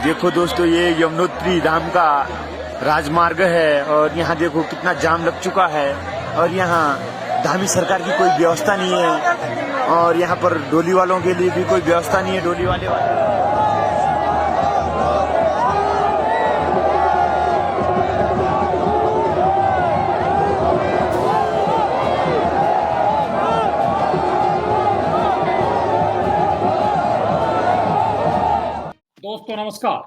देखो दोस्तों, ये यमुनोत्री धाम का राजमार्ग है और यहाँ देखो कितना जाम लग चुका है और यहाँ धामी सरकार की कोई व्यवस्था नहीं है और यहाँ पर डोली वालों के लिए भी कोई व्यवस्था नहीं है। डोली वाले दोस्तों नमस्कार।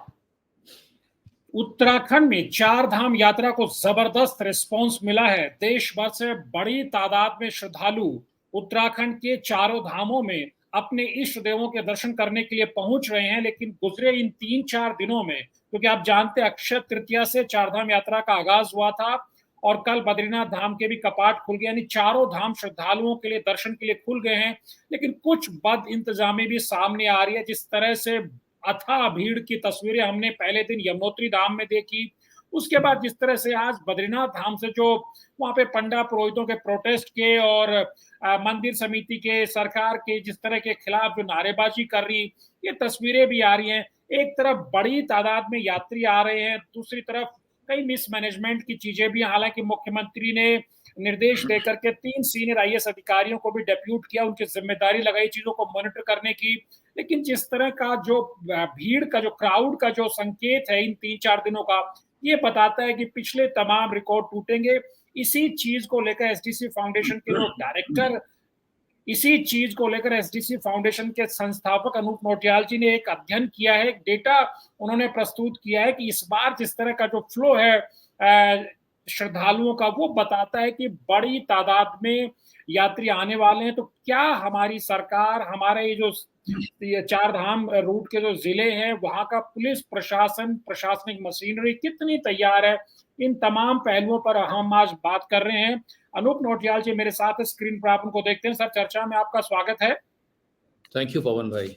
उत्तराखंड में चार धाम यात्रा को जबरदस्त रिस्पांस मिला है। देश भर से बड़ी तादाद में श्रद्धालु उत्तराखंड के चारों धामों में अपने इष्ट देवों के दर्शन करने के लिए पहुंच रहे हैं। लेकिन गुजरे इन 3-4 दिनों में, क्योंकि आप जानते हैं अक्षय तृतीया से चार धाम यात्रा का आगाज हुआ था और कल बद्रीनाथ धाम के भी कपाट खुल गए, यानी चारों धाम श्रद्धालुओं के लिए दर्शन के लिए खुल गए हैं। लेकिन कुछ बद इंतजामी भी सामने आ रही है। जिस तरह से अथाह भीड़ की तस्वीरें हमने पहले दिन यमुनोत्री धाम में देखी, उसके बाद जिस तरह से आज बद्रीनाथ धाम से जो वहां पे पंडा पुरोहितों के प्रोटेस्ट के और मंदिर समिति के, सरकार के जिस तरह के खिलाफ जो नारेबाजी कर रही, ये तस्वीरें भी आ रही हैं। एक तरफ बड़ी तादाद में यात्री आ रहे हैं, दूसरी तरफ कई मिसमैनेजमेंट की चीजें भी। हालांकि मुख्यमंत्री ने निर्देश देकर के 3 सीनियर आईएएस अधिकारियों को भी डेप्यूट किया, उनकी जिम्मेदारी लगाई चीजों को मॉनिटर करने की। लेकिन जिस तरह का जो भीड़ का, जो क्राउड का जो संकेत है इन 3-4 दिनों का, ये बताता है कि पिछले तमाम रिकॉर्ड टूटेंगे। इसी चीज को लेकर एसडीसी फाउंडेशन के जो डायरेक्टर, इसी चीज को लेकर एसडीसी फाउंडेशन के संस्थापक अनूप नौटियाल जी ने एक अध्ययन किया है, एक डेटा उन्होंने प्रस्तुत किया है कि इस बार जिस तरह का जो फ्लो है श्रद्धालुओं का, वो बताता है कि बड़ी तादाद में यात्री आने वाले हैं। तो क्या हमारी सरकार, हमारे ये चार धाम रूट के जो जिले हैं, वहां का पुलिस प्रशासन, प्रशासनिक मशीनरी कितनी तैयार है, इन तमाम पहलुओं पर हम आज बात कर रहे हैं। अनूप नौटियाल जी मेरे साथ स्क्रीन पर, आप उनको देखते हैं। सर, चर्चा में आपका स्वागत है। थैंक यू पवन भाई।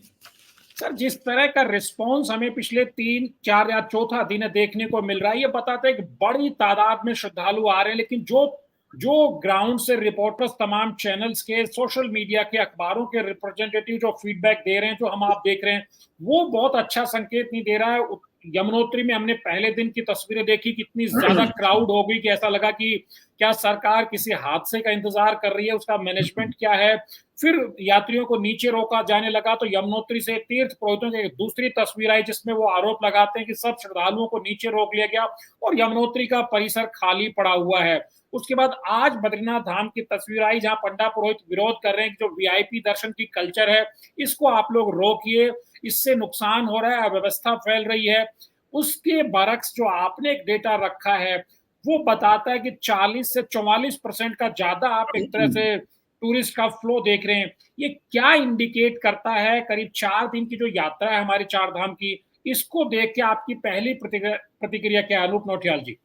सर, जिस तरह का रिस्पांस हमें पिछले 3-4 या चौथा दिन देखने को मिल रहा है, ये बताते हैं कि बड़ी तादाद में श्रद्धालु आ रहे हैं। लेकिन जो ग्राउंड से रिपोर्टर्स, तमाम चैनल्स के, सोशल मीडिया के, अखबारों के रिप्रेजेंटेटिव जो फीडबैक दे रहे हैं, जो हम आप देख रहे हैं, वो बहुत अच्छा संकेत नहीं दे रहा है। यमुनोत्री में हमने पहले दिन की तस्वीरें देखी, कितनी ज्यादा क्राउड हो गई कि ऐसा लगा कि क्या सरकार किसी हादसे का इंतजार कर रही है, उसका मैनेजमेंट क्या है। फिर यात्रियों को नीचे रोका जाने लगा तो यमुनोत्री से तीर्थ पुरोहितों की एक दूसरी तस्वीर आई जिसमें वो आरोप लगाते हैं कि सब श्रद्धालुओं को नीचे रोक लिया गया और यमुनोत्री का परिसर खाली पड़ा हुआ है। उसके बाद आज बद्रीनाथ धाम की तस्वीर आई जहां पंडा पुरोहित विरोध कर रहे हैं कि जो वीआईपी दर्शन की कल्चर है, इसको आप लोग रोकिए, इससे नुकसान हो रहा है, अव्यवस्था फैल रही है। उसके बरक्स जो आपने एक डेटा रखा है, वो बताता है कि 40 से 44% का ज्यादा आप एक तरह से टूरिस्ट का फ्लो देख रहे हैं। ये क्या इंडिकेट करता है? करीब 4 दिन की जो यात्रा है हमारी चार धाम की, इसको देख के आपकी पहली प्रतिक्रिया क्या है, अनूप नौटियाल जी?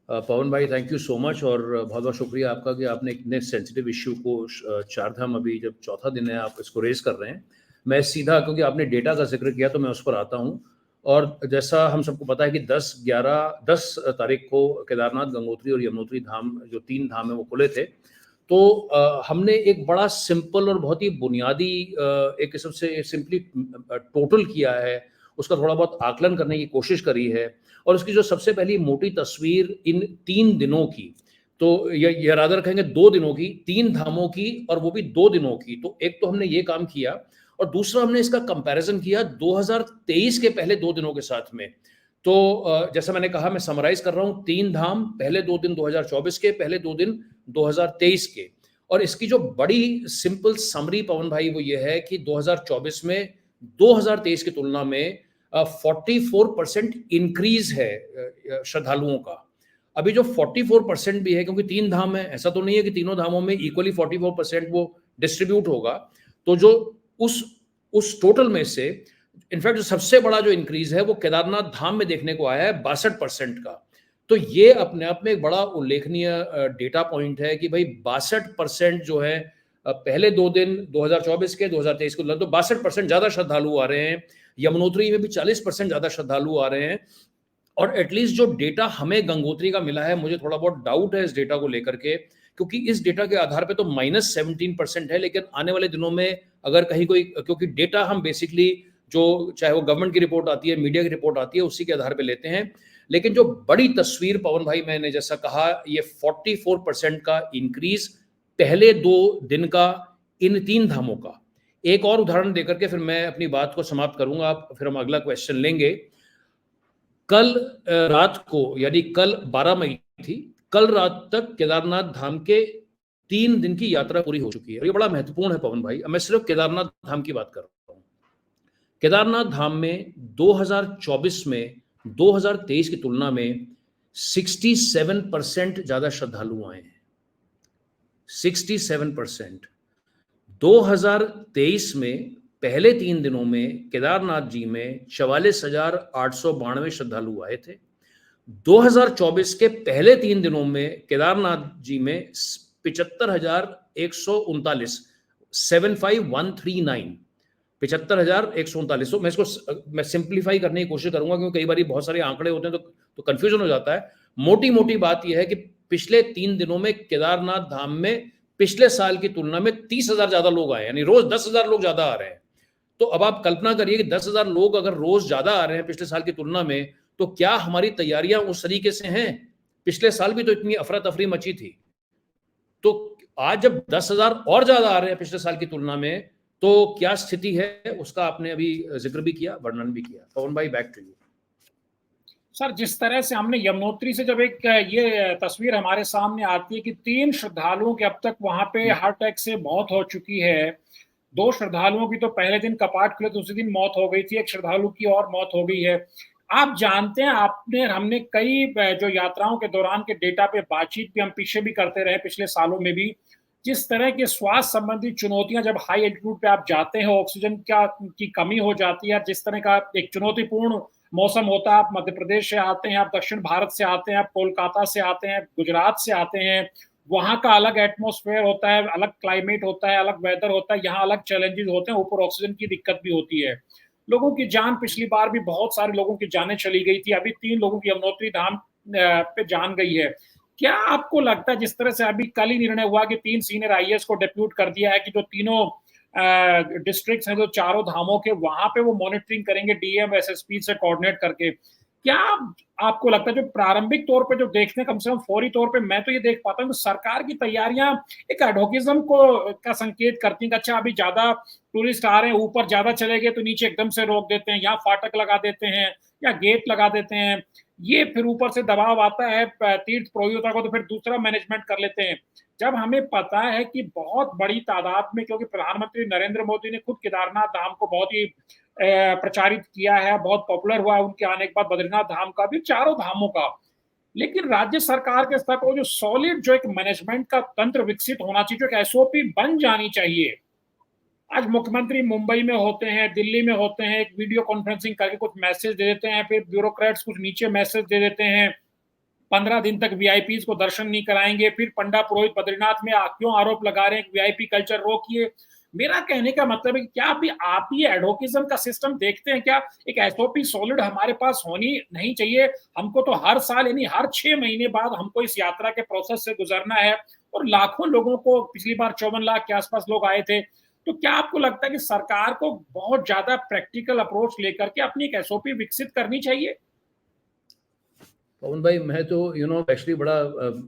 पवन भाई, थैंक यू सो मच और बहुत बहुत शुक्रिया आपका कि आपने इतने सेंसिटिव इश्यू को, चार धाम अभी जब चौथा दिन है आप इसको रेज कर रहे हैं। मैं सीधा, क्योंकि आपने डेटा का जिक्र किया तो मैं उस पर आता हूं। और जैसा हम सबको पता है कि 10 तारीख को केदारनाथ, गंगोत्री और यमुनोत्री धाम, जो 3 धाम है, वो खुले थे। तो हमने एक बड़ा सिंपल और बहुत ही बुनियादी एक किस्म से सिंपली टोटल किया है, उसका थोड़ा बहुत आकलन करने की कोशिश करी है। और उसकी जो सबसे पहली मोटी तस्वीर इन 3 दिनों की, तो ये रादर कहेंगे 2 दिनों की, 3 धामों की, और वो भी 2 दिनों की। तो एक तो हमने ये काम किया और दूसरा हमने इसका कंपैरिजन किया 2023 के पहले 2 दिनों के साथ में। तो जैसा मैंने कहा, मैं समराइज कर रहा हूँ, 3 धाम पहले 2 दिन 2024 के, पहले 2 दिन 2023 के। और इसकी जो बड़ी सिंपल समरी पवन भाई, वो ये है कि 2024 में 2023 की तुलना में 44% इंक्रीज है श्रद्धालुओं का। अभी जो 44% भी है, क्योंकि 3 धाम है, ऐसा तो नहीं है कि तीनों धामों में इक्वली 44% वो डिस्ट्रीब्यूट होगा। तो जो उस टोटल में से इनफैक्ट जो सबसे बड़ा जो इंक्रीज है वो केदारनाथ धाम में देखने को आया है, 62% का। तो ये अपने आप में एक बड़ा उल्लेखनीय डेटा पॉइंट है कि भाई 62% जो है पहले 2 दिन 2024 के 2023 को, तो 62% ज्यादा श्रद्धालु आ रहे हैं। यमुनोत्री में भी 40% ज्यादा श्रद्धालु आ रहे हैं। और एटलीस्ट जो डेटा हमें गंगोत्री का मिला है, मुझे थोड़ा बहुत डाउट है इस डेटा को लेकर के क्योंकि इस डेटा के आधार पे तो -17% है, लेकिन आने वाले दिनों में अगर कहीं कोई, क्योंकि डेटा हम बेसिकली जो चाहे वो गवर्नमेंट की रिपोर्ट आती है, मीडिया की रिपोर्ट आती है, उसी के आधार पे लेते हैं, लेकिन जो बड़ी तस्वीर पवन भाई, मैंने जैसा कहा, ये 44% का इंक्रीज पहले 2 दिन का इन 3 धामों का। एक और उदाहरण देकर के फिर मैं अपनी बात को समाप्त करूंगा, फिर हम अगला क्वेश्चन लेंगे। कल रात को, यानी कल 12 मई थी, कल रात तक केदारनाथ धाम के 3 दिन की यात्रा पूरी हो चुकी है। ये बड़ा महत्वपूर्ण है पवन भाई। मैं सिर्फ केदारनाथ धाम की बात कर रहा हूँ। केदारनाथ धाम में 2024 में 2023 की तुलना में 67% ज्यादा श्रद्धालु आए हैं। 67%। 2023 में पहले 3 दिनों में केदारनाथ जी में 44,892 श्रद्धालु आए थे। 2024 के पहले 3 दिनों में केदारनाथ जी में 75,139 75139 75,139। तो मैं सिंप्लीफाई करने की कोशिश करूंगा, क्योंकि कई बार बहुत सारे आंकड़े होते हैं तो कंफ्यूजन हो जाता है। मोटी बात यह है कि पिछले 3 दिनों में केदारनाथ धाम में पिछले साल की तुलना में 30,000 ज्यादा लोग आए, यानी रोज 10,000 लोग ज्यादा आ रहे हैं। तो अब आप कल्पना करिए कि 10,000 लोग अगर रोज ज्यादा आ रहे हैं पिछले साल की तुलना में, तो क्या हमारी तैयारियां उस तरीके से हैं? पिछले साल भी तो इतनी अफरा तफरी मची थी। तो आज जब 10,000 और ज्यादा आ रहे हैं पिछले साल की तुलना में, तो क्या स्थिति है, उसका आपने अभी जिक्र भी किया, वर्णन भी किया। पवन भाई, बैक टू यू। सर, जिस तरह से हमने यमुनोत्री से जब एक ये तस्वीर हमारे सामने आती है कि 3 श्रद्धालुओं की अब तक वहां पे हार्ट अटैक से मौत हो चुकी है। 2 श्रद्धालुओं की तो पहले दिन कपाट खुले दूसरे दिन मौत हो गई थी, एक श्रद्धालु की और मौत हो गई है। आप जानते हैं, हमने कई जो यात्राओं के दौरान के डेटा पे बातचीत भी हम पीछे भी करते रहे, पिछले सालों में भी, जिस तरह के स्वास्थ्य संबंधी चुनौतियां जब हाई एल्टीट्यूड पे आप जाते हैं, ऑक्सीजन की कमी हो जाती है, जिस तरह का एक चुनौतीपूर्ण मौसम होता है। आप मध्य प्रदेश से आते हैं, आप दक्षिण भारत से आते हैं, आप कोलकाता से आते हैं, गुजरात से आते हैं, वहां का अलग एटमॉस्फेयर होता है, अलग क्लाइमेट होता है, अलग वेदर होता है, यहाँ अलग चैलेंजेस होते हैं, ऊपर ऑक्सीजन की दिक्कत भी होती है। लोगों की जान, पिछली बार भी बहुत सारे लोगों की जानें चली गई थी, अभी 3 लोगों की यमुनोत्री धाम पे जान गई है। क्या आपको लगता है, जिस तरह से अभी कल ही निर्णय हुआ कि 3 सीनियर आईएएस को डिप्यूट कर दिया है कि जो तीनों डिस्ट्रिक्ट्स हैं, जो चारों धामों के, वहां पे वो मॉनिटरिंग करेंगे डीएम एसएसपी से कोऑर्डिनेट करके, क्या आपको लगता है, जो प्रारंभिक तौर पे जो देखने, कम से कम फौरी तौर पे मैं तो ये देख पाता हूँ कि सरकार की तैयारियां एक एडवोकिज्म को का संकेत करती हैं। अच्छा, अभी ज्यादा टूरिस्ट आ रहे हैं, ऊपर ज्यादा चले गए तो नीचे एकदम से रोक देते हैं, यहाँ फाटक लगा देते हैं या गेट लगा देते हैं, ये फिर ऊपर से दबाव आता है तीर्थ पुरोहितों को, तो फिर दूसरा मैनेजमेंट कर लेते हैं। जब हमें पता है कि बहुत बड़ी तादाद में, क्योंकि प्रधानमंत्री नरेंद्र मोदी ने खुद केदारनाथ धाम को बहुत ही प्रचारित किया है, बहुत पॉपुलर हुआ उनके आने के बाद, बद्रीनाथ धाम का भी, चारों धामों का, लेकिन राज्य सरकार के स्तर पर जो सॉलिड जो एक मैनेजमेंट का तंत्र विकसित होना चाहिए, जो एक एसओपी बन जानी चाहिए। आज मुख्यमंत्री मुंबई में होते हैं, दिल्ली में होते हैं, एक वीडियो कॉन्फ्रेंसिंग करके कुछ मैसेज दे देते हैं, फिर ब्यूरोक्रेट्स कुछ नीचे मैसेज दे देते हैं, 15 दिन तक वीआईपीज को दर्शन नहीं कराएंगे, फिर पंडा पुरोहित बद्रीनाथ में क्यों आरोप लगा रहे हैं कि वीआईपी कल्चर रोकिए। मेरा कहने का मतलब है कि क्या आप ये एडवोकिज्म का सिस्टम देखते हैं? क्या एक एसओपी सॉलिड हमारे पास होनी नहीं चाहिए? हमको तो हर साल, यानी हर 6 महीने बाद हमको इस यात्रा के प्रोसेस से गुजरना है, और लाखों लोगों को, पिछली बार 54 लाख के आसपास लोग आए थे। तो क्या आपको लगता है कि सरकार को बहुत ज्यादा प्रैक्टिकल अप्रोच लेकर के अपनी एक एसओपी विकसित करनी चाहिए? पवन भाई, मैं तो एक्चुअली बड़ा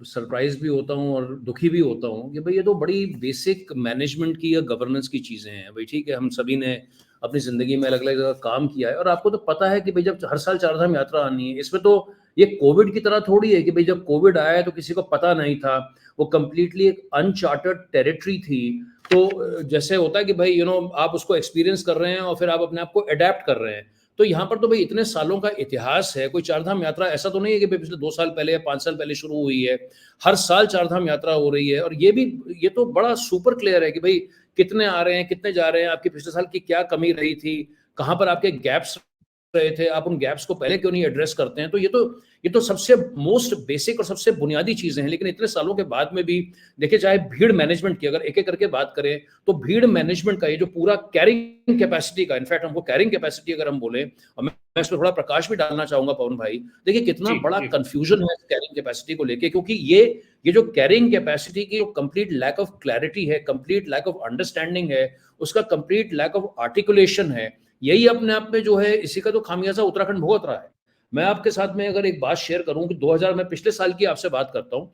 सरप्राइज भी होता हूँ और दुखी भी होता हूँ कि भाई ये तो बड़ी बेसिक मैनेजमेंट की या गवर्नेंस की चीज़ें हैं। भाई ठीक है, हम सभी ने अपनी ज़िंदगी में अलग अलग जगह काम किया है, और आपको तो पता है कि भाई जब हर साल 4 धाम यात्रा आनी है, इसमें तो ये कोविड की तरह थोड़ी है कि भाई जब कोविड आया तो किसी को पता नहीं था, वो कम्प्लीटली एक अनचार्टर्ड टेरिटरी थी। तो जैसे होता है कि भाई आप उसको एक्सपीरियंस कर रहे हैं और फिर आप अपने आप को अडेप्ट कर रहे हैं। तो यहाँ पर तो भाई इतने सालों का इतिहास है, कोई 4 धाम यात्रा ऐसा तो नहीं है कि भाई पिछले 2 साल पहले या 5 साल पहले शुरू हुई है, हर साल 4 धाम यात्रा हो रही है। और ये तो बड़ा सुपर क्लियर है कि भाई कितने आ रहे हैं, कितने जा रहे हैं, आपकी पिछले साल की क्या कमी रही थी, कहाँ पर आपके गैप्स रहे थे, आप उन गैप्स को पहले क्यों नहीं एड्रेस करते हैं। तो ये तो सबसे मोस्ट बेसिक और सबसे बुनियादी चीजें हैं। लेकिन इतने सालों के बाद में भी देखिए, चाहे भीड़ मैनेजमेंट की अगर एक एक करके बात करें, तो भीड़ मैनेजमेंट का ये जो पूरा कैरिंग कैपेसिटी का, इनफैक्ट हमको कैरिंग कैपेसिटी अगर हम बोले, और मैं इसमें थोड़ा प्रकाश भी डालना चाहूंगा पवन भाई, देखिए कितना बड़ा कंफ्यूजन है कैरिंग कैपेसिटी को लेके, क्योंकि ये जो कैरिंग कैपेसिटी की जो कंप्लीट लैक ऑफ क्लैरिटी है, कंप्लीट लैक ऑफ अंडरस्टैंडिंग है, उसका कंप्लीट लैक ऑफ आर्टिकुलेशन है, यही अपने आप में जो है इसी का तो खामियाजा उत्तराखंड भुगत रहा है। मैं आपके साथ में अगर एक बात शेयर करूं कि 2000 में पिछले साल की आपसे बात करता हूं,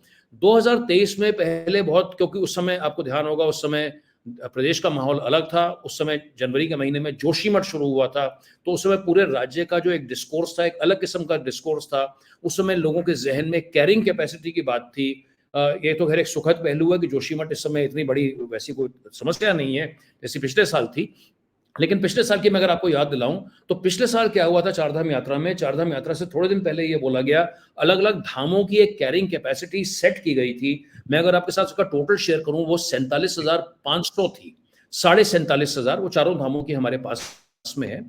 2023 में पहले बहुत, क्योंकि उस समय आपको ध्यान होगा उस समय प्रदेश का माहौल अलग था, उस समय जनवरी के महीने में जोशीमठ शुरू हुआ था, तो उस समय पूरे राज्य का जो एक डिस्कोर्स था, एक अलग किस्म का डिस्कोर्स था। उस समय लोगों के जहन में कैरिंग कैपेसिटी की बात थी। ये तो खैर एक सुखद पहलू है कि जोशीमठ इस समय इतनी बड़ी वैसी कोई समस्या नहीं है जैसी पिछले साल थी। लेकिन पिछले साल की मैं अगर आपको याद दिलाऊं, तो पिछले साल क्या हुआ था चारधाम यात्रा में, चारधाम यात्रा से थोड़े दिन पहले ये बोला गया, अलग अलग धामों की एक कैरिंग कैपेसिटी सेट की गई थी। मैं अगर आपके साथ उसका टोटल शेयर करूं, वो 47,500 थी, 47,500 वो चारों धामों की हमारे पास में है।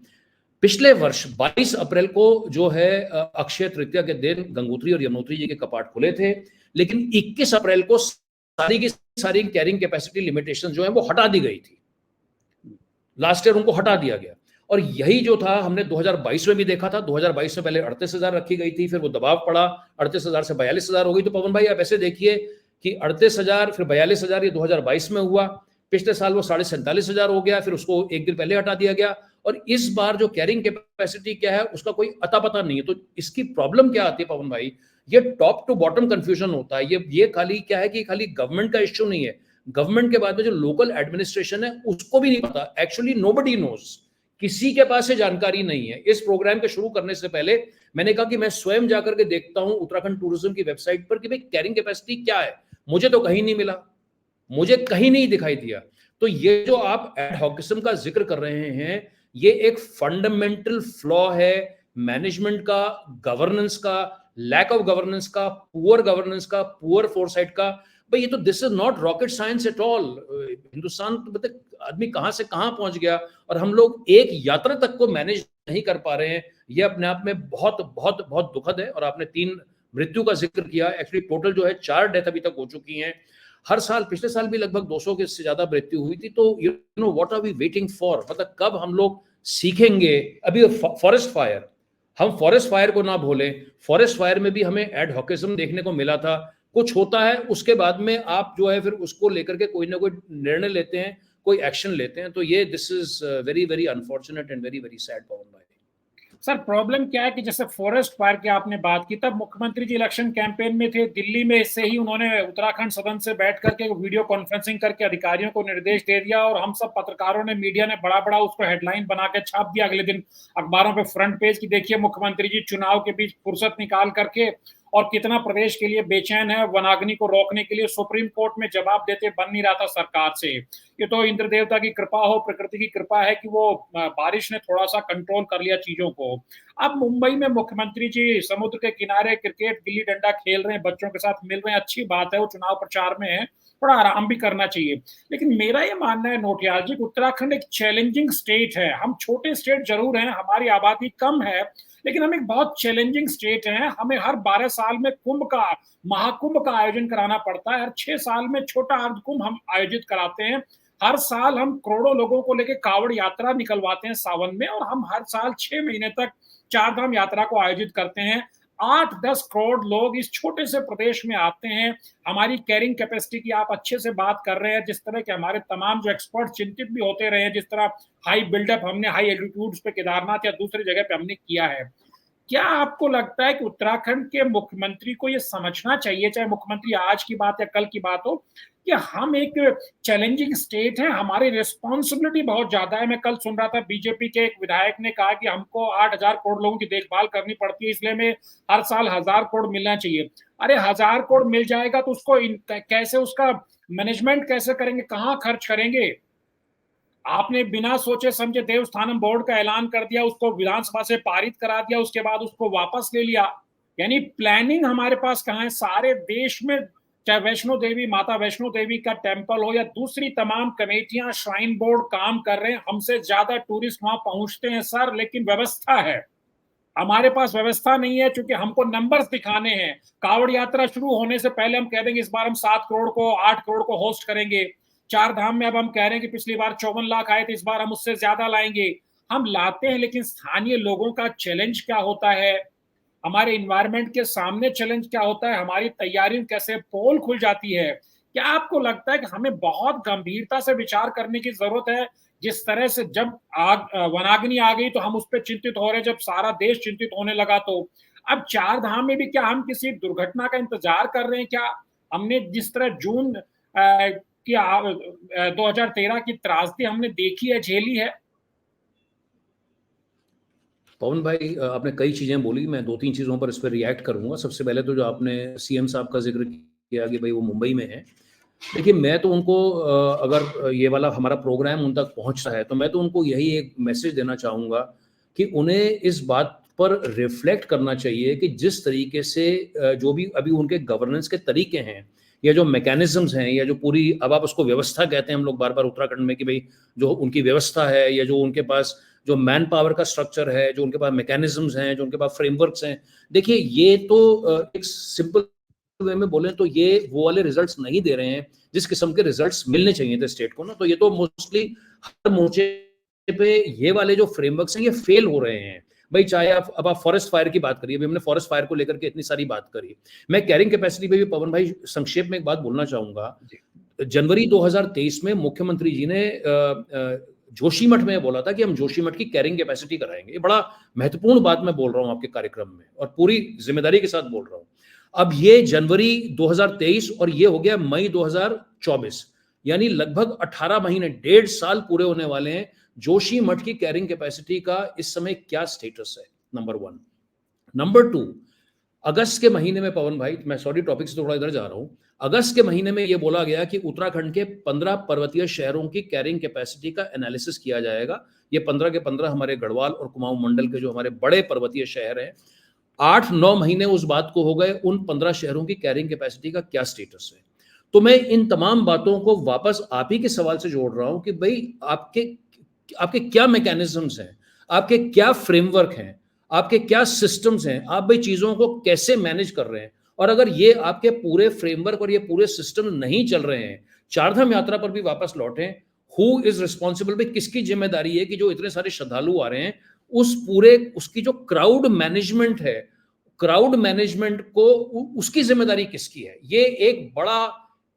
पिछले वर्ष 22 अप्रैल को जो है अक्षय तृतीया के दिन गंगोत्री और यमुनोत्री जी के कपाट खुले थे, लेकिन 21 अप्रैल को सारी की सारी कैरिंग कैपेसिटी लिमिटेशन जो है वो हटा दी गई थी। लास्ट ईयर उनको हटा दिया गया। और यही जो था हमने 2022 में भी देखा था। 2022 में पहले 38,000 रखी गई थी, फिर वो दबाव पड़ा, 38,000 से 42,000 हो गई। तो पवन भाई आप ऐसे देखिए कि 38,000 फिर 42,000 ये 2022 में हुआ, पिछले साल वो 47,500 हो गया, फिर उसको एक दिन पहले हटा दिया गया, और इस बार जो कैरिंग कैपेसिटी क्या है उसका कोई अता पता नहीं है। तो इसकी प्रॉब्लम क्या आती है पवन भाई, ये टॉप टू बॉटम कंफ्यूजन होता है। ये खाली क्या है कि खाली गवर्नमेंट का इश्यू नहीं है, गवर्नमेंट के बाद में जो लोकल एडमिनिस्ट्रेशन है उसको भी नहीं पता। एक्चुअली नोबडी नोज, किसी के पास से जानकारी नहीं है। इस प्रोग्राम के शुरू करने से पहले मैंने कहा कि मैं स्वयं जाकर के देखता हूं उत्तराखंड टूरिज्म की वेबसाइट पर कि भाई कैरिंग कैपेसिटी क्या है, मुझे तो कहीं नहीं मिला, मुझे कहीं नहीं दिखाई दिया। तो ये जो आप एडहॉकिज्म का जिक्र कर रहे हैं, ये एक फंडामेंटल फ्लॉ है मैनेजमेंट का, गवर्नेंस का, लैक ऑफ गवर्नेंस का, पुअर फोरसाइट का। भाई ये तो this is not rocket science at all. Hindustan तो मतलब आदमी कहां से कहां पहुंच गया, और हम लोग एक यात्रा तक को मैनेज नहीं कर पा रहे हैं। ये अपने आप में बहुत बहुत बहुत दुखद है। और आपने 3 मृत्यु का जिक्र किया, एक्चुअली टोटल जो है 4 डेथ अभी तक हो चुकी हैं। हर साल, पिछले साल भी लगभग 200 के से ज्यादा मृत्यु हुई थी। तो you know what are we waiting for, मतलब कब हम लोग सीखेंगे। अभी फॉरेस्ट फायर, हम फॉरेस्ट फायर को ना भूलें, फॉरेस्ट फायर में भी हमें एडहॉकिज्म देखने को मिला था। कुछ होता है, उसके बाद में आप जो है फिर उसको लेकर के कोई ना कोई निर्णय लेते हैं, कोई एक्शन लेते हैं। तो ये this is very very unfortunate and very very sad Pavan भाई। सर प्रॉब्लम क्या है कि जैसे फॉरेस्ट फायर की आपने बात की, तब मुख्यमंत्री जी इलेक्शन कैंपेन में थे दिल्ली में, इससे ही उन्होंने उत्तराखंड सदन से बैठ करके वीडियो कॉन्फ्रेंसिंग करके अधिकारियों को निर्देश दे दिया, और हम सब पत्रकारों ने, मीडिया ने बड़ा बड़ा उसको हेडलाइन बना के छाप दिया अगले दिन अखबारों पे फ्रंट पेज की। देखिए मुख्यमंत्री जी चुनाव के बीच फुर्सत निकाल करके और कितना प्रदेश के लिए बेचैन है, वनाग्नि को रोकने के लिए सुप्रीम कोर्ट में जवाब देते बन नहीं रहा था सरकार से। ये तो इंद्र देवता की कृपा हो, प्रकृति की कृपा है कि वो बारिश ने थोड़ा सा कंट्रोल कर लिया चीजों को। अब मुंबई में मुख्यमंत्री जी समुद्र के किनारे क्रिकेट गिल्ली डंडा खेल रहे हैं, बच्चों के साथ मिल रहे हैं, अच्छी बात है, वो चुनाव प्रचार में है, थोड़ा आराम भी करना चाहिए। लेकिन मेरा ये मानना है नोटियाल जी, उत्तराखंड एक चैलेंजिंग स्टेट है। हम छोटे स्टेट जरूर हैं, हमारी आबादी कम है, लेकिन हम एक बहुत चैलेंजिंग स्टेट हैं। हमें हर 12 साल में महाकुंभ का आयोजन कराना पड़ता है, हर 6 साल में छोटा अर्धकुंभ हम आयोजित कराते हैं, हर साल हम करोड़ों लोगों को लेकर कावड़ यात्रा निकलवाते हैं सावन में, और हम हर साल 6 महीने तक चारधाम यात्रा को आयोजित करते हैं। 8-10 करोड़ लोग इस छोटे से प्रदेश में आते हैं। हमारी कैरिंग कैपेसिटी की आप अच्छे से बात कर रहे हैं, जिस तरह के हमारे तमाम जो एक्सपर्ट चिंतित भी होते रहे हैं, जिस तरह हाई बिल्डअप हमने हाई एल्टीट्यूड्स पे केदारनाथ या दूसरी जगह पे हमने किया है। क्या आपको लगता है कि उत्तराखंड के मुख्यमंत्री को यह समझना चाहिए, चाहे मुख्यमंत्री आज की बात या कल की बात हो, कि हम एक चैलेंजिंग स्टेट है, हमारी रिस्पॉन्सिबिलिटी बहुत ज्यादा है। मैं कल सुन रहा था बीजेपी के एक विधायक ने कहा कि हमको 8,000 करोड़ लोगों की देखभाल करनी पड़ती है, इसलिए हमें हर साल 1,000 करोड़ मिलना चाहिए। अरे 1,000 करोड़ मिल जाएगा तो उसको कैसे, उसका मैनेजमेंट कैसे करेंगे, कहां खर्च करेंगे? आपने बिना सोचे समझे देवस्थानम बोर्ड का ऐलान कर दिया, उसको विधानसभा से पारित करा दिया, उसके बाद उसको वापस ले लिया। यानी प्लानिंग हमारे पास कहां है? सारे देश में चाहे वैष्णो देवी, माता वैष्णो देवी का टेम्पल हो या दूसरी तमाम कमेटियां, श्राइन बोर्ड काम कर रहे हैं, हमसे ज्यादा टूरिस्ट वहां पहुंचते हैं सर, लेकिन व्यवस्था है। हमारे पास व्यवस्था नहीं है, चूंकि हमको नंबर्स दिखाने हैं। कावड़ यात्रा शुरू होने से पहले हम कह देंगे इस बार हम 7 करोड़ को 8 करोड़ को होस्ट करेंगे। चार धाम में अब हम कह रहे हैं कि पिछली बार 54 लाख आए थे, इस बार हम उससे ज्यादा लाएंगे। हम लाते हैं, लेकिन स्थानीय लोगों का चैलेंज क्या होता है, हमारे इन्वायरमेंट के सामने चैलेंज क्या होता है, हमारी तैयारी कैसे पोल खुल जाती है। क्या आपको लगता है कि हमें बहुत गंभीरता से विचार करने की जरूरत है? जिस तरह से जब वनाग्नि आ गई तो हम उस पर चिंतित हो रहे, जब सारा देश चिंतित होने लगा, तो अब चार धाम में भी क्या हम किसी दुर्घटना का इंतजार कर रहे हैं? क्या हमने जिस तरह जून की 2013 की त्रासदी हमने देखी है, झेली है? पवन भाई, आपने कई चीजें बोली, मैं 2-3 चीजों पर इस पर रिएक्ट करूंगा। सबसे पहले तो जो आपने सीएम साहब का जिक्र किया कि भाई वो मुंबई में है, देखिए मैं तो उनको अगर ये वाला हमारा प्रोग्राम उन तक पहुंचता है तो मैं तो उनको यही एक मैसेज देना चाहूँगा कि उन्हें इस बात पर रिफ्लेक्ट करना चाहिए कि जिस तरीके से जो भी अभी उनके गवर्नेंस के तरीके हैं या जो मैकेनिज्म्स हैं या जो पूरी, अब आप उसको व्यवस्था कहते हैं हम लोग बार बार उत्तराखंड में, कि भाई जो उनकी व्यवस्था है या जो उनके पास जो मैन पावर का स्ट्रक्चर है, जो उनके पास मैकेनिज्म्स हैं, जो उनके पास फ्रेमवर्क्स हैं, देखिए ये तो एक सिंपल वे में बोलें तो ये वो वाले रिजल्ट्स नहीं दे रहे हैं जिस किस्म के रिजल्ट्स मिलने चाहिए थे स्टेट को ना। तो ये तो मोस्टली हर मोर्चे पे ये वाले जो फ्रेमवर्क्स हैं ये फेल हो रहे हैं भाई। चाहे आप फॉरेस्ट फायर की बात करिए, हमने फॉरेस्ट फायर को लेकर के इतनी सारी बात करी। मैं कैरिंग कैपेसिटी पे भी पवन भाई संक्षेप में एक बात बोलना चाहूंगा। जनवरी 2023 में मुख्यमंत्री जी ने जोशीमठ में बोला था कि हम जोशीमठ की कैरिंग कैपेसिटी कराएंगे। ये बड़ा महत्वपूर्ण बात मैं बोल रहा हूं आपके कार्यक्रम में और पूरी जिम्मेदारी के साथ बोल रहा हूं। अब ये जनवरी 2023 और ये हो गया मई 2024, यानी लगभग 18 महीने, 1.5 साल पूरे होने वाले हैं। जोशीमठ की कैरिंग कैपेसिटी का इस समय क्या स्टेटस है, नंबर 1। नंबर 2, अगस्त के महीने में पवन भाई, मैं सॉरी टॉपिक से थोड़ा इधर जा रहा हूं, अगस्त के महीने में यह बोला गया कि उत्तराखंड के 15 पर्वतीय शहरों की कैरिंग कैपेसिटी का एनालिसिस किया जाएगा। ये 15 के 15 हमारे गढ़वाल और कुमाऊं मंडल के जो हमारे बड़े पर्वतीय शहर हैं। 8-9 महीने उस बात को हो गए, उन 15 शहरों की कैरिंग कैपेसिटी का क्या स्टेटस है? तो मैं इन तमाम बातों को वापस आप ही के सवाल से जोड़ रहा हूं कि भाई आपके क्या मैकेनिज्म्स हैं, आपके क्या फ्रेमवर्क हैं, आपके क्या सिस्टम्स हैं, आप भाई चीजों को कैसे मैनेज कर रहे हैं? और अगर ये आपके पूरे फ्रेमवर्क और ये पूरे सिस्टम नहीं चल रहे हैं, चारधाम यात्रा पर भी वापस लौटें, हु इज रिस्पॉन्सिबल, भाई किसकी जिम्मेदारी है कि जो इतने सारे श्रद्धालु आ रहे हैं उस पूरे उसकी जो क्राउड मैनेजमेंट है, क्राउड मैनेजमेंट को उसकी जिम्मेदारी किसकी है? ये एक बड़ा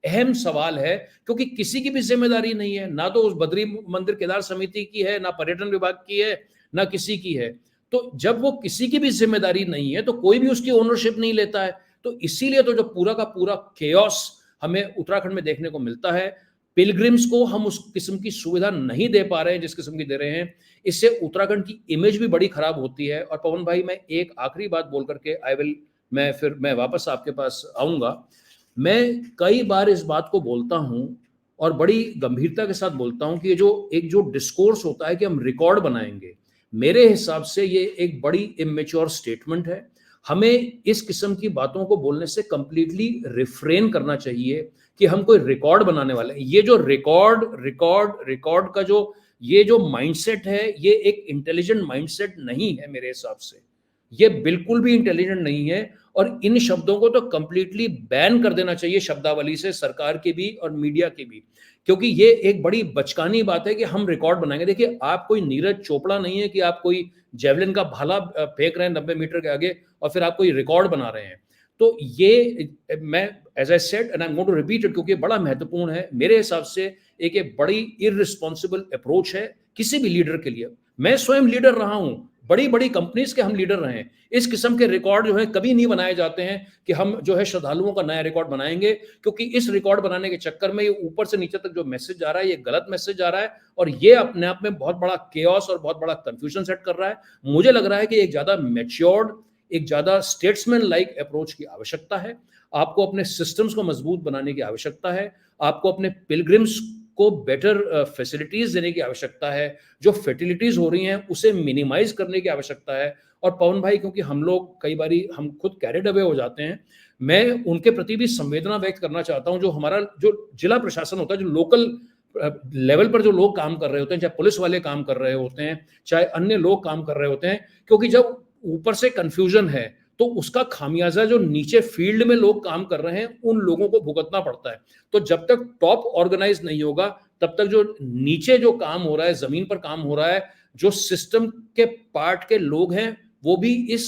अहम सवाल है, क्योंकि किसी की भी जिम्मेदारी नहीं है, ना तो उस बद्री मंदिर केदार समिति की है, ना पर्यटन विभाग की है, ना किसी की है। तो जब वो किसी की भी जिम्मेदारी नहीं है तो कोई भी उसकी ओनरशिप नहीं लेता है। तो इसीलिए तो जो पूरा का पूरा केओस हमें उत्तराखंड में देखने को मिलता है। पिलग्रिम्स को हम उस किस्म की सुविधा नहीं दे पा रहे हैं जिस किस्म की दे रहे हैं, इससे उत्तराखंड की इमेज भी बड़ी खराब होती है। और पवन भाई, मैं एक आखिरी बात बोल करके मैं वापस आपके पास आऊंगा। मैं कई बार इस बात को बोलता हूं और बड़ी गंभीरता के साथ बोलता हूं कि ये जो डिस्कोर्स होता है कि हम रिकॉर्ड बनाएंगे, मेरे हिसाब से ये एक बड़ी इमेच्योर स्टेटमेंट है। हमें इस किस्म की बातों को बोलने से कंप्लीटली रिफ्रेन करना चाहिए कि हम कोई रिकॉर्ड बनाने वाले हैं। ये जो रिकॉर्ड का ये जो माइंडसेट है, ये एक इंटेलिजेंट माइंडसेट नहीं है मेरे हिसाब से। ये बिल्कुल भी इंटेलिजेंट नहीं है और इन शब्दों को तो कंप्लीटली बैन कर देना चाहिए शब्दावली से, सरकार की भी और मीडिया की भी, क्योंकि ये एक बड़ी बचकानी बात है कि हम रिकॉर्ड बनाएंगे। देखिए, आप कोई नीरज चोपड़ा नहीं है कि आप कोई जेवलिन का भाला फेंक रहे हैं 90 मीटर के आगे और फिर आप कोई रिकॉर्ड बना रहे हैं। तो ये मैं as I said and I am going to repeat it, क्योंकि बड़ा महत्वपूर्ण है मेरे हिसाब से। एक बड़ी इररिस्पॉन्सिबल अप्रोच है किसी भी लीडर के लिए। मैं स्वयं लीडर रहा हूं, बड़ी बड़ी कंपनीज के हम लीडर रहे हैं। इस किस्म के रिकॉर्ड जो है कभी नहीं बनाए जाते हैं कि हम जो है श्रद्धालुओं का नया रिकॉर्ड बनाएंगे, क्योंकि इस रिकॉर्ड बनाने के चक्कर में ये ऊपर से नीचे तक जो मैसेज जा रहा है, ये गलत मैसेज जा रहा है और ये अपने आप में बहुत बड़ा केओस और बहुत बड़ा कंफ्यूजन सेट कर रहा है। मुझे लग रहा है कि एक ज्यादा मैच्योर्ड, एक ज्यादा स्टेट्समैन लाइक अप्रोच की आवश्यकता है। आपको अपने सिस्टम्स को मजबूत बनाने की आवश्यकता है। आपको अपने पिलग्रिम्स को बेटर फैसिलिटीज देने की आवश्यकता है। जो फर्टिलिटीज हो रही हैं उसे मिनिमाइज करने की आवश्यकता है। और पवन भाई, क्योंकि हम लोग कई बारी हम खुद कैरिड अवे हो जाते हैं, मैं उनके प्रति भी संवेदना व्यक्त करना चाहता हूं। जो हमारा जो जिला प्रशासन होता है, जो लोकल लेवल पर जो लोग काम कर रहे होते हैं, चाहे पुलिस वाले काम कर रहे होते हैं, चाहे अन्य लोग काम कर रहे होते हैं, क्योंकि जब ऊपर से कंफ्यूजन है तो उसका खामियाजा जो नीचे फील्ड में लोग काम कर रहे हैं उन लोगों को भुगतना पड़ता है। तो जब तक टॉप ऑर्गेनाइज नहीं होगा तब तक जो नीचे जो काम हो रहा है, जमीन पर काम हो रहा है, जो सिस्टम के पार्ट के लोग हैं वो भी इस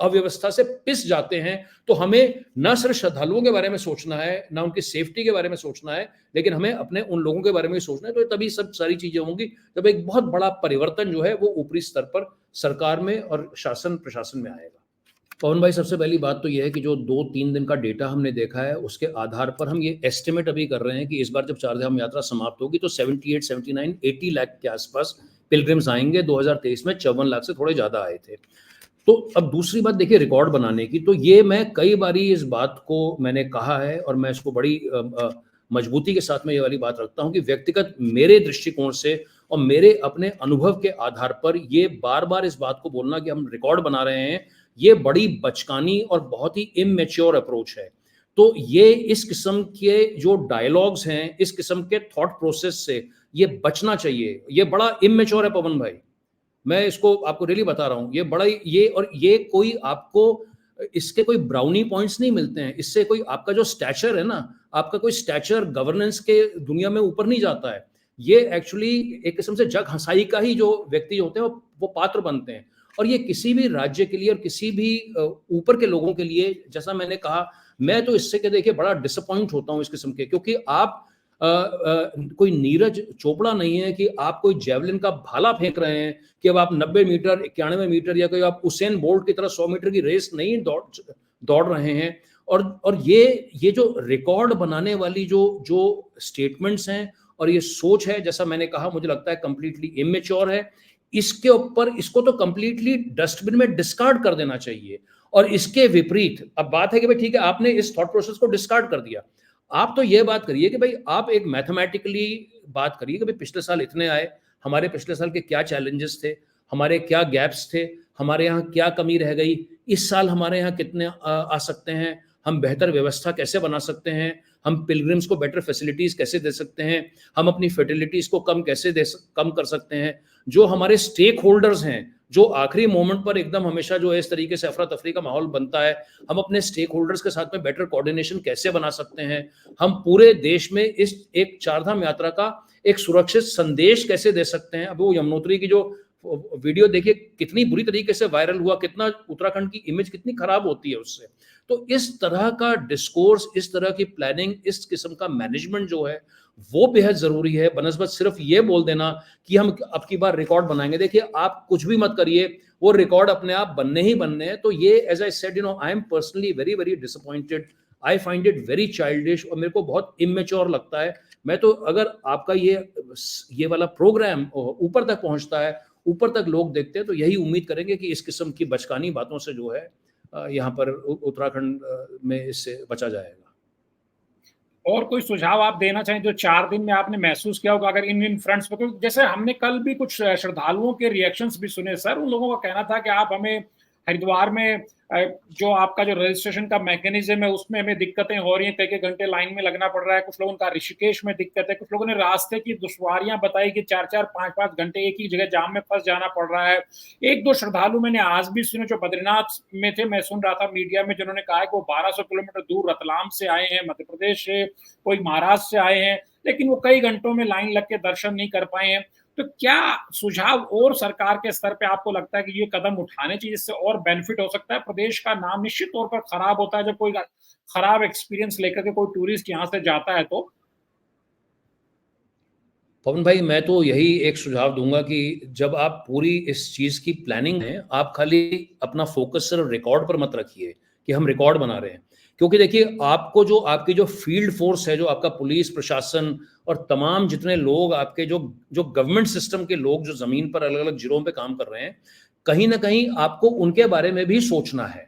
अव्यवस्था से पिस जाते हैं। तो हमें न सिर्फ श्रद्धालुओं के बारे में सोचना है, ना उनकी सेफ्टी के बारे में सोचना है, लेकिन हमें अपने उन लोगों के बारे में भी सोचना है। तो तभी सब सारी चीजें होंगी जब एक बहुत बड़ा परिवर्तन जो है वो ऊपरी स्तर पर सरकार में और शासन प्रशासन में आएगा। पवन भाई, सबसे पहली बात तो यह है कि जो 2-3 दिन का डेटा हमने देखा है उसके आधार पर हम ये एस्टिमेट अभी कर रहे हैं कि इस बार जब चारधाम यात्रा समाप्त होगी तो 78, 79, 80 लाख के आसपास पिलग्रिम्स आएंगे। 2023 में 54 लाख से थोड़े ज्यादा आए थे। तो अब दूसरी बात देखिए रिकॉर्ड बनाने की, तो ये मैं कई बारी इस बात को मैंने कहा है और मैं इसको बड़ी मजबूती के साथ में ये वाली बात रखता हूं कि व्यक्तिगत मेरे दृष्टिकोण से और मेरे अपने अनुभव के आधार पर ये बार बार इस बात को बोलना कि हम रिकॉर्ड बना रहे हैं, ये बड़ी बचकानी और बहुत ही इमेच्योर अप्रोच है। तो ये इस किस्म के जो डायलॉग्स हैं, इस किस्म के थॉट प्रोसेस से ये बचना चाहिए। ये बड़ा इमेच्योर है पवन भाई, मैं इसको आपको रियली बता रहा हूं। ये बड़ा ये कोई आपको इसके कोई ब्राउनी पॉइंट्स नहीं मिलते हैं। इससे कोई आपका जो स्टैचर है ना, आपका कोई स्टैचर गवर्नेंस के दुनिया में ऊपर नहीं जाता है। ये एक्चुअली एक किस्म से जग हंसाई का ही जो व्यक्ति होते हैं वो पात्र बनते हैं। और ये किसी भी राज्य के लिए और किसी भी ऊपर के लोगों के लिए, जैसा मैंने कहा, मैं तो इससे के देखिए बड़ा डिसअपॉइंट होता हूं इस किस्म के, क्योंकि आप कोई नीरज चोपड़ा नहीं है कि आप कोई जेवलिन का भाला फेंक रहे हैं कि अब आप 90 मीटर, 91 मीटर या कोई आप उसेन बोल्ट की तरह 100 मीटर की रेस नहीं दौड़ रहे हैं। और ये जो रिकॉर्ड बनाने वाली जो स्टेटमेंट्स हैं और ये सोच है, जैसा मैंने कहा, मुझे लगता है कंप्लीटली इमेच्योर है। इसके ऊपर इसको तो कंप्लीटली डस्टबिन में डिस्कार्ड कर देना चाहिए। और इसके विपरीत अब बात है कि भाई ठीक है, आपने इस थॉट प्रोसेस को डिस्कार्ड कर दिया, आप तो ये बात करिए कि भाई आप एक मैथमेटिकली बात करिए कि भाई पिछले साल इतने आए, हमारे पिछले साल के क्या चैलेंजेस थे, हमारे क्या गैप्स थे, हमारे यहाँ क्या कमी रह गई, इस साल हमारे यहाँ कितने आ सकते हैं, हम बेहतर व्यवस्था कैसे बना सकते हैं, हम पिलग्रिम्स को बेटर फैसिलिटीज कैसे दे सकते हैं, हम अपनी फर्टिलिटीज को कम कर सकते हैं। जो हमारे स्टेक होल्डर्स हैं, जो आखिरी मोमेंट पर एकदम हमेशा जो है इस तरीके से अफरा तफरी का माहौल बनता है, हम अपने स्टेक होल्डर्स के साथ में बेटर कोऑर्डिनेशन कैसे बना सकते हैं, हम पूरे देश में इस एक चारधाम यात्रा का एक सुरक्षित संदेश कैसे दे सकते हैं। अब वो यमुनोत्री की जो वीडियो देखिए कितनी बुरी तरीके से वायरल हुआ, कितना उत्तराखंड की इमेज कितनी खराब होती है उससे। तो इस तरह का डिस्कोर्स, इस तरह की प्लानिंग, इस किस्म का मैनेजमेंट जो है वो बेहद जरूरी है, बनस्बत सिर्फ ये बोल देना कि हम अब की बार रिकॉर्ड बनाएंगे। देखिए आप कुछ भी मत करिए, वो रिकॉर्ड अपने आप बनने ही बनने हैं। तो ये as I said, I am personally very very disappointed, I find it very childish और मेरे को बहुत इमेच्योर लगता है। मैं तो अगर आपका ये वाला प्रोग्राम ऊपर तक पहुंचता है, ऊपर तक लोग देखते हैं, तो यही उम्मीद करेंगे कि इस किस्म की बचकानी बातों से जो है यहाँ पर उत्तराखंड में इससे बचा जाएगा। और कोई सुझाव आप देना चाहें जो 4 दिन में आपने महसूस किया होगा, अगर इन फ्रंट्स पर? जैसे हमने कल भी कुछ श्रद्धालुओं के रिएक्शंस भी सुने सर, उन लोगों का कहना था कि आप हमें हरिद्वार में जो आपका जो रजिस्ट्रेशन का मैकेनिज्म है उसमें हमें दिक्कतें हो रही हैं, कई घंटे लाइन में लगना पड़ रहा है। कुछ लोगों का ऋषिकेश में दिक्कत है, कुछ लोगों ने रास्ते की दुश्वारियां बताई कि 4-4, 5-5 घंटे एक ही जगह जाम में फंस जाना पड़ रहा है। 1-2 श्रद्धालु मैंने आज भी सुने जो बद्रीनाथ में थे, मैं सुन रहा था मीडिया में, जिन्होंने कहा है कि वो 1200 किलोमीटर दूर रतलाम से आए हैं, मध्य प्रदेश से, कोई महाराष्ट्र से आए हैं, लेकिन वो कई घंटों में लाइन लग के दर्शन नहीं कर पाए हैं। तो क्या सुझाव और सरकार के स्तर पे आपको लगता है कि ये कदम उठाने चाहिए जिससे और बेनिफिट हो सकता है? प्रदेश का नाम निश्चित तौर पर खराब होता है जब कोई खराब एक्सपीरियंस लेकर के कोई टूरिस्ट यहाँ से जाता है। तो पवन भाई, मैं तो यही एक सुझाव दूंगा कि जब आप पूरी इस चीज की प्लानिंग है, आप खाली अपना फोकस सिर्फ रिकॉर्ड पर मत रखिए कि हम रिकॉर्ड बना रहे हैं। क्योंकि देखिए आपको जो आपकी जो फील्ड फोर्स है, जो आपका पुलिस प्रशासन और तमाम जितने लोग आपके जो गवर्नमेंट सिस्टम के लोग जो जमीन पर अलग अलग जिलों पे काम कर रहे हैं, कहीं ना कहीं आपको उनके बारे में भी सोचना है।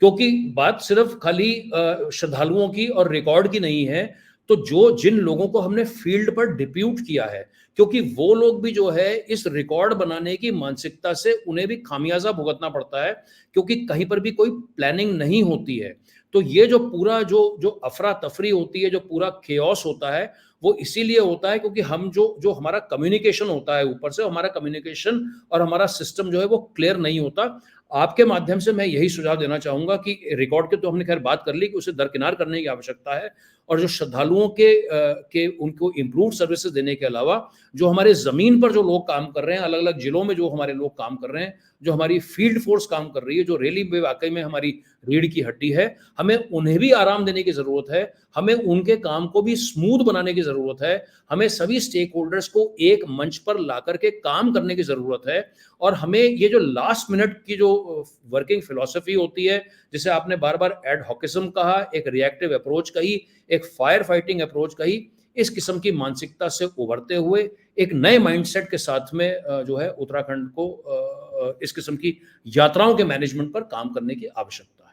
क्योंकि बात सिर्फ खाली श्रद्धालुओं की और रिकॉर्ड की नहीं है, तो जिन लोगों को हमने फील्ड पर डिप्यूट किया है, क्योंकि वो लोग भी जो है इस रिकॉर्ड बनाने की मानसिकता से उन्हें भी खामियाजा भुगतना पड़ता है, क्योंकि कहीं पर भी कोई प्लानिंग नहीं होती है। तो ये जो पूरा जो अफरा तफरी होती है, जो पूरा केओस होता है, वो इसीलिए होता है क्योंकि हम जो हमारा कम्युनिकेशन होता है ऊपर से, हमारा कम्युनिकेशन और हमारा सिस्टम जो है वो क्लियर नहीं होता। आपके माध्यम से मैं यही सुझाव देना चाहूंगा कि रिकॉर्ड के तो हमने खैर बात कर ली कि उसे दरकिनार करने की आवश्यकता है, और जो श्रद्धालुओं के उनको इम्प्रूव सर्विसेज देने के अलावा जो हमारे जमीन पर जो लोग काम कर रहे हैं, अलग अलग जिलों में जो हमारे लोग काम कर रहे हैं, जो हमारी फील्ड फोर्स काम कर रही है, जो रैली में वाकई में हमारी रीढ़ की हड्डी है, हमें उन्हें भी आराम देने की जरूरत है, हमें उनके काम को भी स्मूथ बनाने की जरूरत है, हमें सभी स्टेक होल्डर्स को एक मंच पर ला करके काम करने की जरूरत है। और हमें ये जो लास्ट मिनट की जो वर्किंग फिलॉसफी होती है, जिसे आपने बार बार एड हॉकिज्म कहा, एक रिएक्टिव अप्रोच कही, एक फायर फाइटिंग अप्रोच कही, इस किस्म की मानसिकता से उभरते हुए एक नए माइंडसेट के साथ में जो है उत्तराखंड को इस किस्म की यात्राओं के मैनेजमेंट पर काम करने की आवश्यकता है।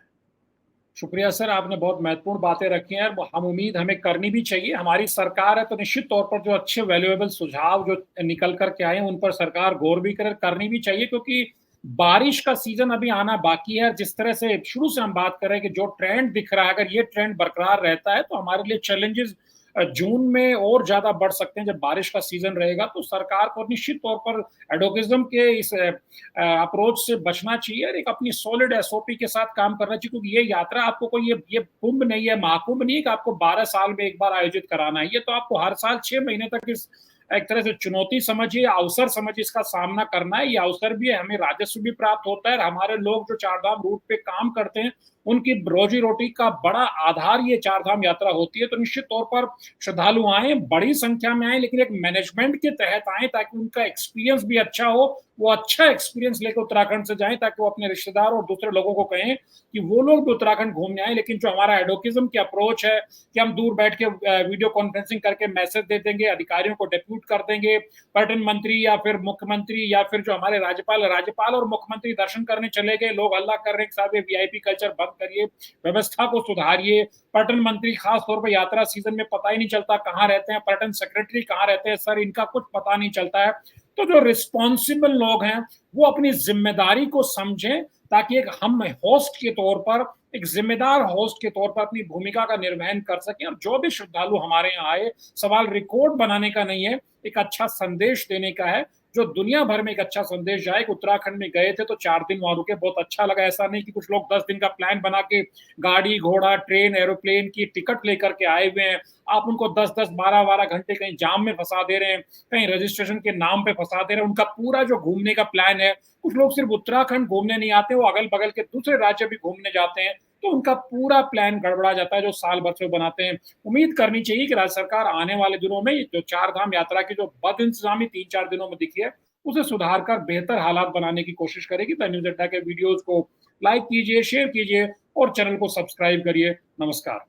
शुक्रिया सर, आपने बहुत महत्वपूर्ण बातें रखी हैं। हम उम्मीद हमें करनी भी चाहिए। हमारी सरकार है तो निश्चित तौर पर जो अच्छे वैल्यूएबल सुझाव जो निकल करके आए उन पर सरकार गौर भी करे, करनी भी चाहिए, क्योंकि बारिश का सीजन अभी आना बाकी है। जिस तरह से शुरू से हम बात कर रहे हैं कि जो ट्रेंड दिख रहा है, अगर ये ट्रेंड बरकरार रहता है तो हमारे लिए चैलेंजेस जून में और ज्यादा बढ़ सकते हैं। जब बारिश का सीजन रहेगा तो सरकार को निश्चित तौर पर एडोकिज्म के इस अप्रोच से बचना चाहिए और एक अपनी सॉलिड एसओपी के साथ काम करना चाहिए, क्योंकि ये यात्रा आपको कोई ये कुंभ नहीं है, महाकुंभ नहीं है कि आपको 12 साल में एक बार आयोजित कराना है। ये तो आपको हर साल 6 महीने तक इस एक तरह से चुनौती समझिए, अवसर समझिए, इसका सामना करना है। ये अवसर भी है, हमें राजस्व भी प्राप्त होता है। हमारे लोग जो चारधाम रूट पे काम करते हैं उनकी रोजी रोटी का बड़ा आधार ये चारधाम यात्रा होती है। तो निश्चित तौर पर श्रद्धालु आए, बड़ी संख्या में आए, लेकिन एक मैनेजमेंट के तहत आए ताकि उनका एक्सपीरियंस भी अच्छा हो, वो अच्छा एक्सपीरियंस लेकर उत्तराखंड से जाएं ताकि वो अपने रिश्तेदार और दूसरे लोगों को कहें कि वो लोग भी उत्तराखंड घूमने आए। लेकिन जो हमारा एडोकिज्म की अप्रोच है कि हम दूर बैठ के वीडियो कॉन्फ्रेंसिंग करके मैसेज दे देंगे, अधिकारियों को डेप्यूट कर देंगे, पर्यटन मंत्री या फिर मुख्यमंत्री या फिर जो हमारे राज्यपाल और मुख्यमंत्री दर्शन करने चले गए, लोग हल्ला कर रहे हैं साहब ये वीआईपी कल्चर बंद करिए, व्यवस्था को सुधारिए। पर्यटन मंत्री खास तौर पर यात्रा सीजन में पता ही नहीं चलता कहाँ रहते हैं, पर्यटन सेक्रेटरी कहाँ रहते हैं, सर इनका कुछ पता नहीं चलता है। तो जो रिस्पॉन्सिबल लोग हैं वो अपनी जिम्मेदारी को समझें ताकि एक हम होस्ट के तौर पर, एक जिम्मेदार होस्ट के तौर पर अपनी भूमिका का निर्वहन कर सकें। और जो भी श्रद्धालु हमारे यहाँ आए, सवाल रिकॉर्ड बनाने का नहीं है, एक अच्छा संदेश देने का है, जो दुनिया भर में एक अच्छा संदेश जाए। उत्तराखंड में गए थे तो 4 दिन वहां रुके, बहुत अच्छा लगा। ऐसा नहीं कि कुछ लोग 10 दिन का प्लान बना के गाड़ी घोड़ा ट्रेन एरोप्लेन की टिकट लेकर के आए हुए हैं, आप उनको 10-10 12-12 घंटे कहीं जाम में फंसा दे रहे हैं, कहीं रजिस्ट्रेशन के नाम पे फंसा दे रहे हैं। उनका पूरा जो घूमने का प्लान है, कुछ लोग सिर्फ उत्तराखंड घूमने नहीं आते, वो अगल बगल के दूसरे राज्य भी घूमने जाते हैं, तो उनका पूरा प्लान गड़बड़ा जाता है जो साल भर से बनाते हैं। उम्मीद करनी चाहिए कि राज्य सरकार आने वाले दिनों में जो चारधाम यात्रा की जो बद इंतजामी 3-4 दिनों में दिखी है उसे सुधार कर बेहतर हालात बनाने की कोशिश करेगी। द न्यूज अड्डा के वीडियोस को लाइक कीजिए, शेयर कीजिए और चैनल को सब्सक्राइब करिए। नमस्कार।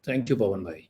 थैंक यू पवन भाई।